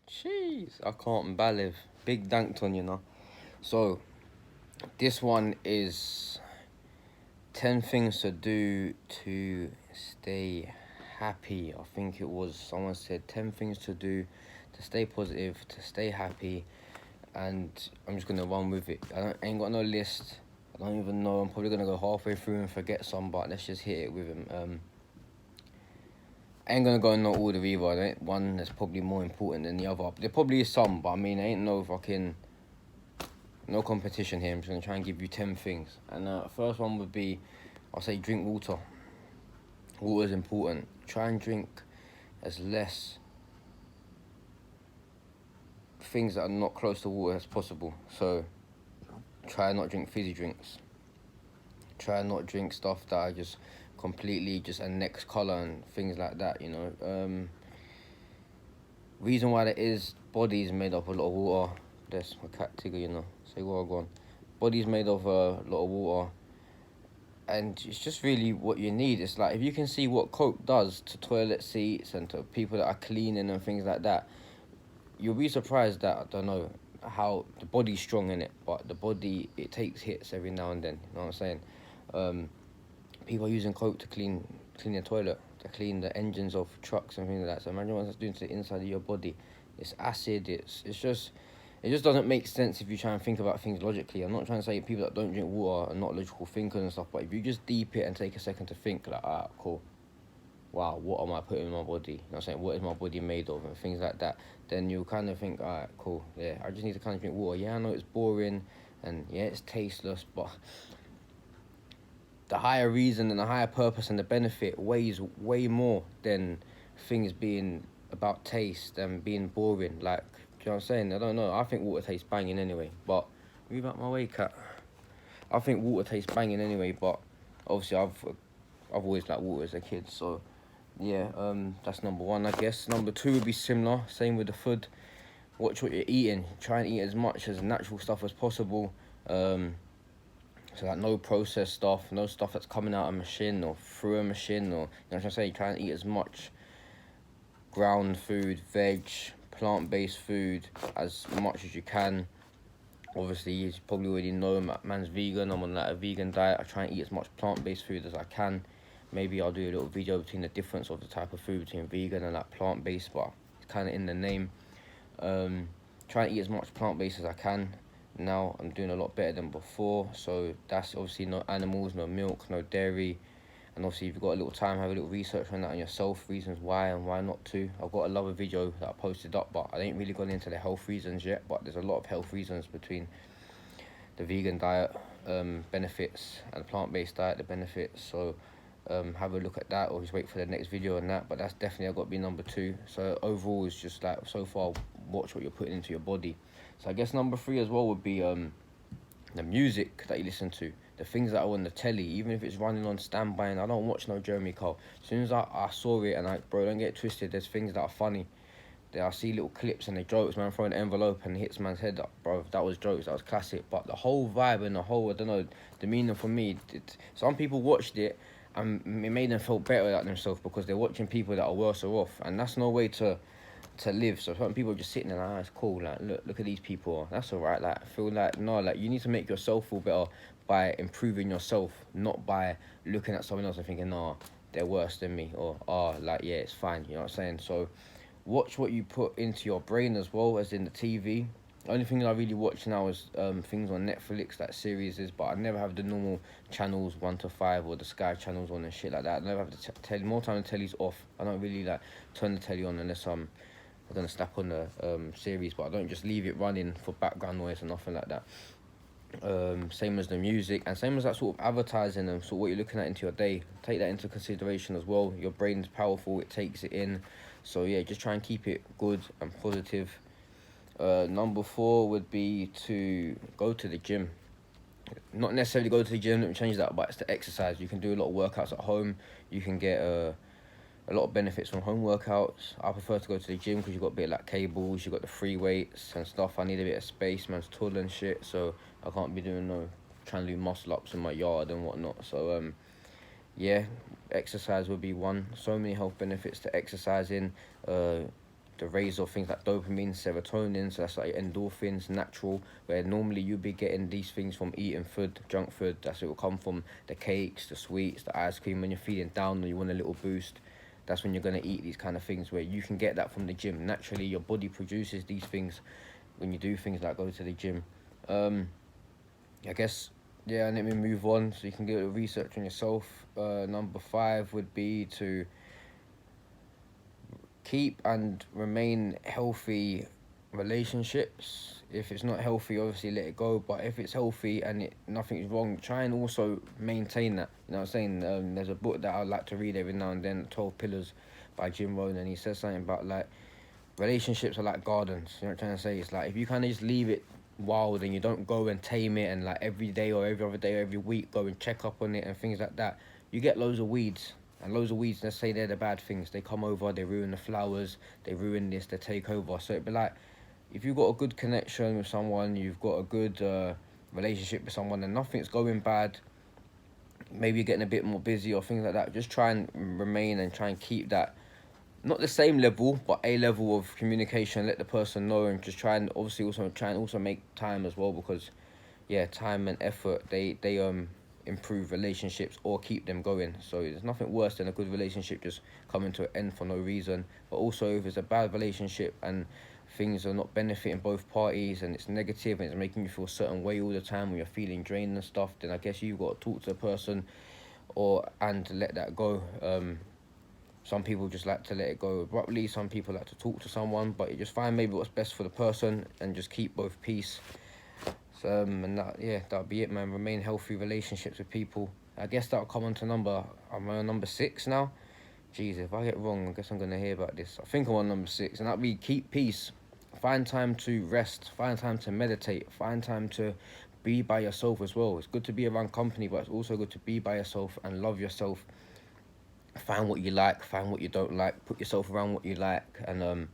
Jeez, I can't balev. Big Dankton, So, this one is 10 things to do to stay happy. I think it was someone said 10 things to do to stay positive, to stay happy, and I'm just gonna run with it. Ain't got no list. I don't even know. I'm probably gonna go halfway through and forget some, but let's just hit it with him. I ain't gonna go in no order either. There ain't one that's probably more important than the other. There probably is some, but I mean, ain't no competition here. I'm just gonna try and give you 10 things. And first one would be, I'll say drink water. Water is important. Try and drink as less things that are not close to water as possible. So try not drink fizzy drinks. Try not drink stuff that are just completely just a next colour and things like that, Reason why that is, body is made of a lot of water. That's my cat Tigger, Say what I go on. Body's made of a lot of water. And it's just really what you need. It's like, if you can see what Coke does to toilet seats and to people that are cleaning and things like that, you'll be surprised that, I don't know, how the body's strong in it, but the body, it takes hits every now and then, you know what I'm saying? People are using Coke to clean their toilet, to clean the engines of trucks and things like that. So imagine what that's doing to the inside of your body. It's acid, it just doesn't make sense if you try and think about things logically. I'm not trying to say people that don't drink water are not logical thinkers and stuff, but if you just deep it and take a second to think, like, cool, wow, what am I putting in my body? You know what I'm saying? What is my body made of? And things like that. Then you'll kind of think, alright, cool, yeah, I just need to kind of drink water. Yeah, I know it's boring and yeah, it's tasteless, but the higher reason and the higher purpose and the benefit weighs way more than things being about taste and being boring. Like, do you know what I'm saying? I don't know. I think water tastes banging anyway, but move out my way, cat. I think water tastes banging anyway, but obviously I've always liked water as a kid, so yeah, that's number one, I guess. Number two would be similar, same with the food. Watch what you're eating. Try and eat as much as natural stuff as possible. So like no processed stuff, no stuff that's coming out of a machine or through a machine, or, you know what I'm saying? Try and eat as much ground food, veg, plant-based food as much as you can. Obviously, you probably already know man's vegan. I'm on like a vegan diet. I try and eat as much plant-based food as I can. Maybe I'll do a little video between the difference of the type of food between vegan and like plant-based, but it's kind of in the name. Try and eat as much plant-based as I can. Now I'm doing a lot better than before, so that's obviously no animals, no milk, no dairy. And obviously, if you've got a little time, have a little research on that on yourself, reasons why and why not to. I've got another video that I posted up, but I ain't really gone into the health reasons yet, but there's a lot of health reasons between the vegan diet benefits and the plant-based diet, the benefits. So have a look at that, or just wait for the next video on that. But that's definitely got to be number two. So overall, it's just like, so far, watch what you're putting into your body. So I guess number three as well would be the music that you listen to, the things that are on the telly, even if it's running on standby. And I don't watch no Jeremy Cole. As soon as I saw it, and bro, don't get it twisted, there's things that are funny. I see little clips and the jokes, man, throwing an envelope and hits man's head up, bro. That was jokes, that was classic. But the whole vibe and the whole, I don't know, demeanour for me, some people watched it and it made them feel better about themselves because they're watching people that are worse off. And that's no way to live. So some people are just sitting there like, it's cool, like, look at these people, that's alright. Like, I feel like, no, like, you need to make yourself feel better by improving yourself, not by looking at someone else and thinking, nah, they're worse than me, or, like, yeah, it's fine, you know what I'm saying? So watch what you put into your brain as well as in the TV. Only thing I really watch now is things on Netflix, like series, but I never have the normal channels 1 to 5 or the Sky channels on and shit like that. I never have the telly. More time the telly's off. I don't really like turn the telly on unless I'm gonna snap on the series, but I don't just leave it running for background noise and nothing like that. Same as the music and same as that sort of advertising and sort of what you're looking at into your day. Take that into consideration as well. Your brain's powerful, it takes it in. So yeah, just try and keep it good and positive. Number 4 would be to go to the gym. Not necessarily go to the gym, let me change that, but it's to exercise. You can do a lot of workouts at home. You can get a lot of benefits from home workouts. I prefer to go to the gym because you've got a bit like cables, you've got the free weights and stuff. I need a bit of space, man's tall and shit, so I can't be doing trying to do muscle ups in my yard and whatnot. So yeah, exercise would be one. So many health benefits to exercising. the raise of things like dopamine, serotonin, so that's like endorphins, natural, where normally you'd be getting these things from eating food, junk food. That's it will come from the cakes, the sweets, the ice cream. When you're feeling down or you want a little boost, that's when you're going to eat these kind of things, where you can get that from the gym. Naturally, your body produces these things when you do things like go to the gym. I guess, yeah, and let me move on so you can get a research on yourself. Number 5 would be to keep and remain healthy relationships. If it's not healthy, obviously let it go. But if it's healthy and nothing's wrong, try and also maintain that. You know what I'm saying? There's a book that I like to read every now and then, 12 Pillars by Rohn, and he says something about like relationships are like gardens. You know what I'm trying to say? It's like if you kind of just leave it wild and you don't go and tame it and like every day or every other day or every week go and check up on it and things like that, you get loads of weeds. And loads of weeds, let's say they're the bad things. They come over, they ruin the flowers, they ruin this, they take over. So it'd be like, if you've got a good connection with someone, you've got a good relationship with someone and nothing's going bad, maybe you're getting a bit more busy or things like that, just try and remain and try and keep that, not the same level, but a level of communication, let the person know, and just try and obviously also make time as well, because yeah, time and effort, they improve relationships or keep them going. So there's nothing worse than a good relationship just coming to an end for no reason. But also if it's a bad relationship and things are not benefiting both parties and it's negative and it's making you feel a certain way all the time when you're feeling drained and stuff, then I guess you've got to talk to the person and let that go. Some people just like to let it go abruptly, some people like to talk to someone, but you just find maybe what's best for the person and just keep both peace. And that'll be it, man. Remain healthy relationships with people. I guess that'll come on to I'm on number 6 now. Jeez, if I get wrong, I guess I'm gonna hear about this. I think I'm on number 6, and that'll be keep peace. Find time to rest, find time to meditate, find time to be by yourself as well. It's good to be around company, but it's also good to be by yourself and love yourself. Find what you like, find what you don't like, put yourself around what you like, and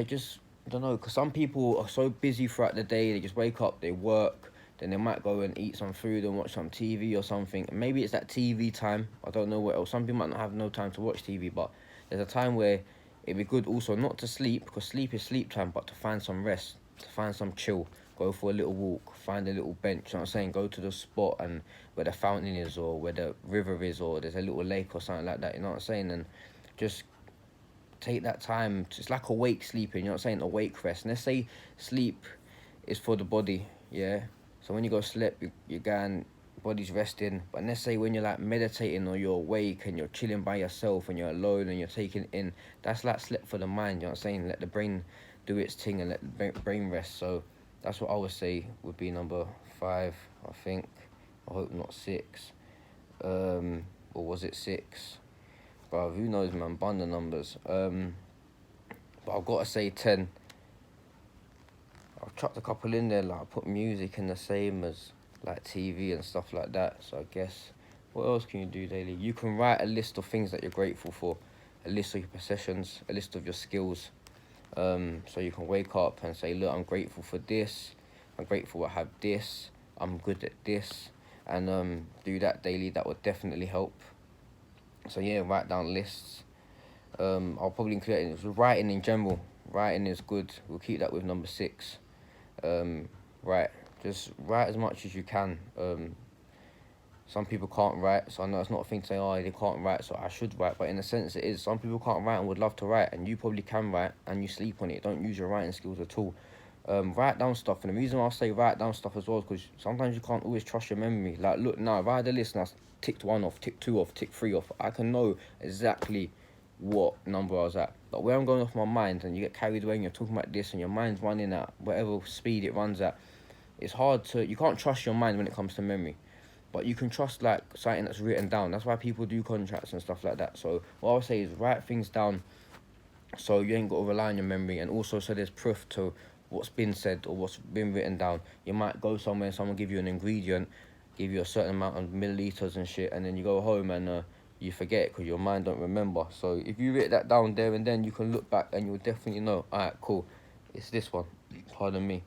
just, I don't know, because some people are so busy throughout the day, they just wake up, they work, then they might go and eat some food and watch some TV or something. Maybe it's that TV time, I don't know what else. Some people might not have no time to watch TV, but there's a time where it'd be good also not to sleep, because sleep is sleep time, but to find some rest, to find some chill, go for a little walk, find a little bench, you know what I'm saying, go to the spot and where the fountain is or where the river is or there's a little lake or something like that, you know what I'm saying, and just take that time. It's like awake sleeping, you know what I'm saying, awake rest. And let's say sleep is for the body, yeah, so when you go sleep, you're going, body's resting. But let's say when you're like meditating or you're awake and you're chilling by yourself and you're alone and you're taking in, that's like sleep for the mind, you know what I'm saying, let the brain do its thing and let the brain rest. So that's what I would say would be number 5, I think. I hope not 6. Or was it 6? Bro, who knows, man, bun the numbers. But I've got to say 10. I've chucked a couple in there, like I put music in the same as like TV and stuff like that. So I guess, what else can you do daily? You can write a list of things that you're grateful for, a list of your possessions, a list of your skills. So you can wake up and say, look, I'm grateful for this, I'm grateful I have this, I'm good at this, and do that daily. That would definitely help. So yeah, write down lists. I'll probably include it in writing in general. Writing is good. We'll keep that with number 6. Just write as much as you can. Some people can't write, so I know it's not a thing to say, oh, they can't write, so I should write. But in a sense, it is. Some people can't write and would love to write, and you probably can write, and you sleep on it. Don't use your writing skills at all. Write down stuff, and the reason why I say write down stuff as well is because sometimes you can't always trust your memory. Like, look, now, if I had a list and I ticked 1 off, ticked 2 off, ticked 3 off, I can know exactly what number I was at. But where I'm going off my mind, and you get carried away and you're talking about this, and your mind's running at whatever speed it runs at, it's hard to, you can't trust your mind when it comes to memory. But you can trust like something that's written down. That's why people do contracts and stuff like that. So what I would say is write things down so you ain't got to rely on your memory, and also so there's proof to what's been said or what's been written down. You might go somewhere and someone give you an ingredient, give you a certain amount of milliliters and shit, and then you go home and you forget because your mind don't remember. So if you write that down there and then, you can look back and you'll definitely know, alright, cool, it's this one. Pardon me.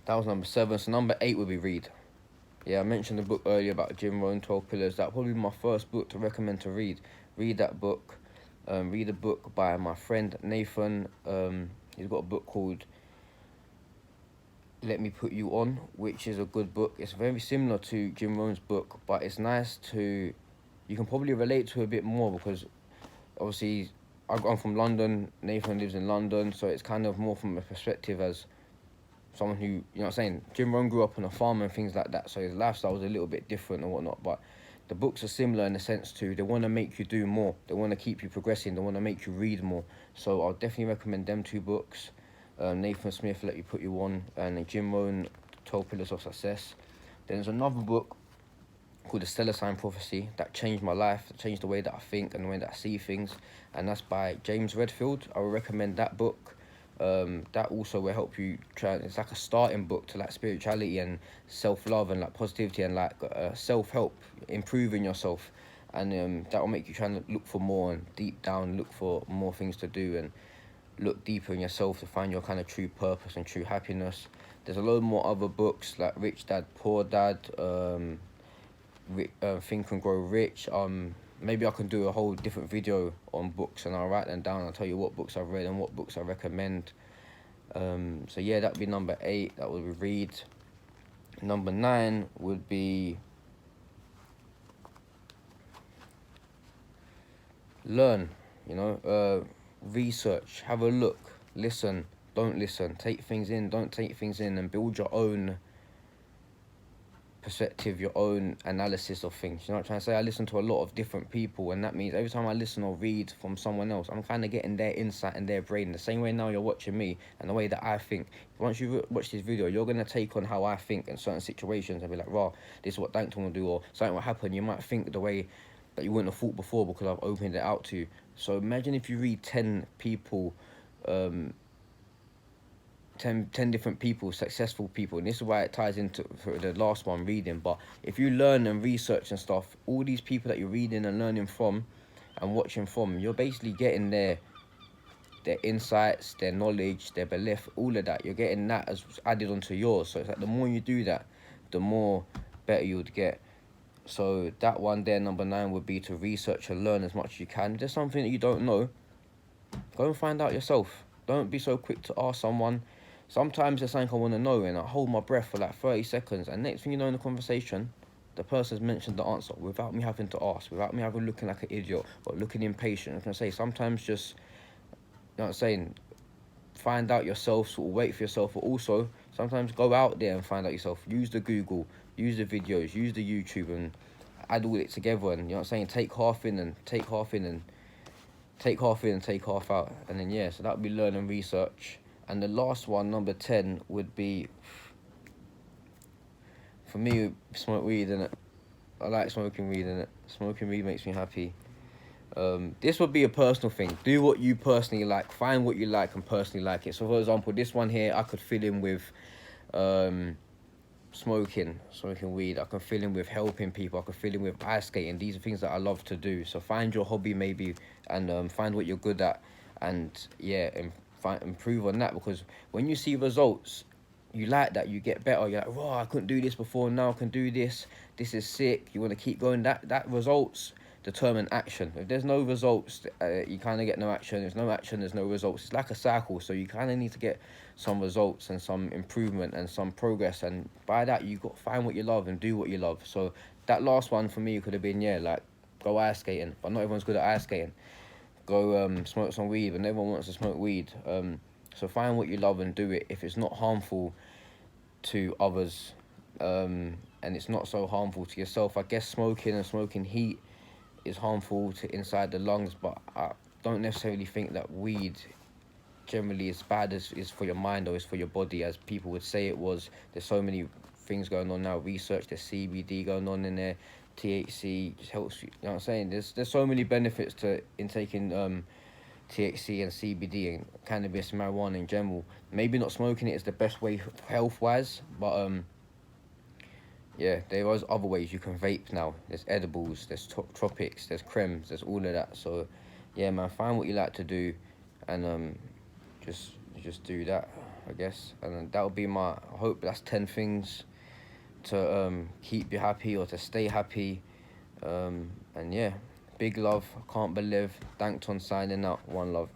That was number 7. So number 8 would be read. Yeah, I mentioned the book earlier about Rohn, 12 Pillars. That would probably be my first book to recommend to read. Read that book. Read a book by my friend Nathan. He's got a book called Let Me Put You On, which is a good book. It's very similar to Jim Rohn's book, but it's nice to, you can probably relate to it a bit more because obviously I'm from London, Nathan lives in London, so it's kind of more from a perspective as someone who, you know what I'm saying, Jim Rohn grew up on a farm and things like that, so his lifestyle was a little bit different and whatnot, but the books are similar in the sense to, they want to make you do more, they want to keep you progressing, they want to make you read more. So I'll definitely recommend them two books. Nathan Smith, Let Me Put You On, and Jim Rohn, 12 Pillars of Success. Then there's another book called The Celestine Prophecy that changed my life, that changed the way that I think and the way that I see things, and that's by James Redfield. I would recommend that book. That also will help you try. It's like a starting book to like spirituality and self-love and like positivity and like self-help, improving yourself, and that will make you try and look for more and deep down look for more things to do and look deeper in yourself to find your kind of true purpose and true happiness. There's a load more other books like Rich Dad Poor Dad, Think and Grow Rich. Maybe I can do a whole different video on books and I'll write them down. I'll tell you what books I've read and what books I recommend. So yeah, that'd be number 8. That would be read. Number 9 would be learn. You know, research. Have a look. Listen. Don't listen. Take things in. Don't take things in, and build your own perspective, your own analysis of things. You know what I'm trying to say? I listen to a lot of different people, and that means every time I listen or read from someone else, I'm kind of getting their insight and their brain. The same way now you're watching me and the way that I think. Once you watch this video, you're going to take on how I think in certain situations and be like, raw, this is what Dankton will do, or something will happen. You might think the way that you wouldn't have thought before because I've opened it out to you. So imagine if you read 10 people, 10 different people, successful people, and this is why it ties into for the last one, reading. But if you learn and research and stuff, all these people that you're reading and learning from and watching from, you're basically getting their insights, their knowledge, their belief, all of that. You're getting that as added onto yours. So it's like the more you do that, the more better you would get. So that one there, number 9, would be to research and learn as much as you can. If there's something that you don't know, go and find out yourself. Don't be so quick to ask someone. Sometimes there's something I want to know and I hold my breath for like 30 seconds, and next thing you know in the conversation, the person's mentioned the answer without me having to ask, without me having looking like an idiot or looking impatient. I can say sometimes just, you know what I'm saying, find out yourself, sort of wait for yourself, but also sometimes go out there and find out yourself. Use the Google, use the videos, use the YouTube, and add all it together, and you know what I'm saying, take half in and take half in and take half in and take half out, and then yeah, so that would be learn and research. And the last one, number 10, would be, for me, smoke weed, innit? I like smoking weed, innit? Smoking weed makes me happy. This would be a personal thing. Do what you personally like. Find what you like and personally like it. So, for example, this one here, I could fill in with smoking weed. I can fill in with helping people. I can fill in with ice skating. These are things that I love to do. So find your hobby maybe, and find what you're good at, and yeah, and improve on that, because when you see results, you like that, you get better. You're like, oh, I couldn't do this before, now I can do this. This is sick. You want to keep going. That results determine action. If there's no results, you kind of get no action. There's no action, there's no results. It's like a cycle. So you kind of need to get some results and some improvement and some progress, and by that you got to find what you love and do what you love. So that last one for me could have been, yeah, like go ice skating, but not everyone's good at ice skating. Go smoke some weed, but everyone wants to smoke weed. So find what you love and do it if it's not harmful to others, and it's not so harmful to yourself. I guess smoking and smoking heat is harmful to inside the lungs, but I don't necessarily think that weed generally is bad as is for your mind or is for your body, as people would say it was. There's so many things going on now, research, there's CBD going on in there, THC just helps you, you know what I'm saying? There's so many benefits to in taking THC and CBD and cannabis, marijuana in general. Maybe not smoking it is the best way health-wise, but yeah, there is other ways. You can vape now. There's edibles, there's tropics, there's cremes, there's all of that. So yeah, man, find what you like to do, and just do that, I guess. And that would be my, I hope that's 10 things to keep you happy or to stay happy. And yeah, Big love. Can't believe. Dankton signing out. One love.